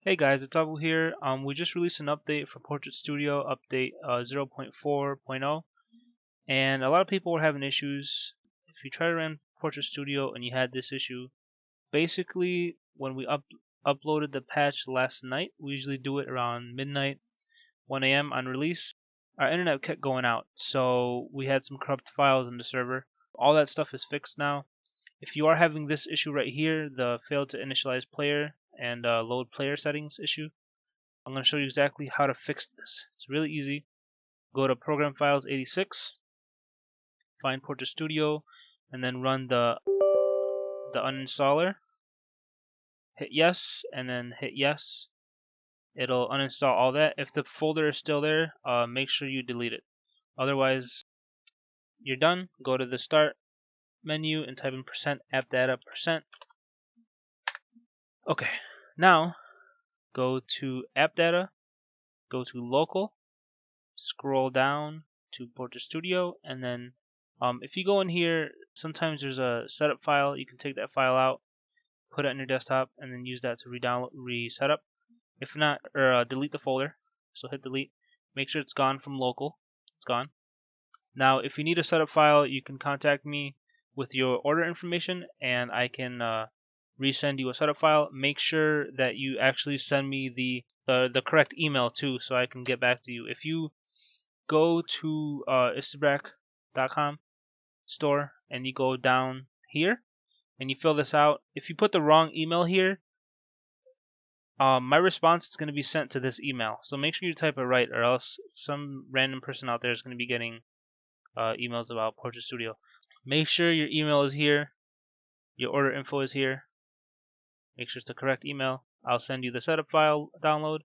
Hey guys, it's Abu here. We just released an update for Portrait Studio, update 0.4.0, and a lot of people were having issues. If you try to run Portrait Studio and you had this issue, basically when we uploaded the patch last night, we usually do it around midnight, 1 a.m. on release, our internet kept going out, so we had some corrupt files in the server. All that stuff is fixed now. If you are having this issue right here, the failed to initialize player and load player settings issue, I'm going to show you exactly how to fix this. It's really easy. Go to Program Files 86, find Portrait Studio, and then run the uninstaller. Hit yes, and then hit yes. It'll uninstall all that. If the folder is still there, make sure you delete it. Otherwise, you're done. Go to the Start menu and type in %appdata%. Okay, now go to App Data, go to Local, scroll down to Portrait Studio, and then if you go in here, sometimes there's a setup file. You can take that file out, put it on your desktop, and then use that to reset up. If not, or delete the folder. So hit delete. Make sure it's gone from local. It's gone. Now, if you need a setup file, you can contact me with your order information, and I can resend you a setup file. Make sure that you actually send me the correct email too, so I can get back to you. If you go to istebrak.com store and you go down here and you fill this out, if you put the wrong email here, my response is going to be sent to this email. So make sure you type it right, or else some random person out there is going to be getting emails about Portrait Studio. Make sure your email is here, your order info is here. Make sure it's the correct email. I'll send you the setup file download.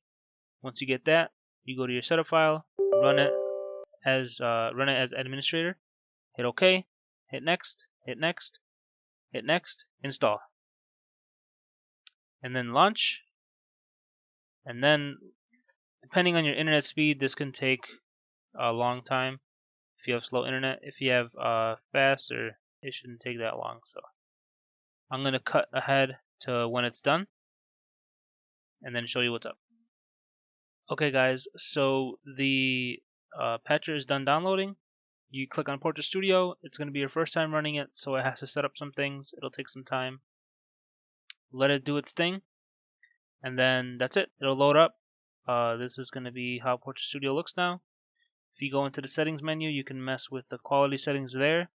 Once you get that, you go to your setup file, run it as administrator. Hit OK. Hit next. Hit next. Hit next. Install. And then launch. And then, depending on your internet speed, this can take a long time. If you have slow internet, if you have faster, it shouldn't take that long. So I'm gonna cut ahead to when it's done, and then show you what's up. Okay, guys. So the patcher is done downloading. You click on Portrait Studio. It's gonna be your first time running it, so it has to set up some things. It'll take some time. Let it do its thing, and then that's it. It'll load up. This is going to be how Portrait Studio looks now. If you go into the settings menu, you can mess with the quality settings there.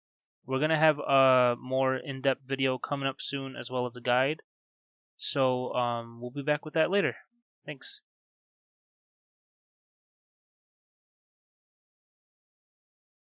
We're going to have a more in-depth video coming up soon, as well as a guide. So we'll be back with that later. Thanks.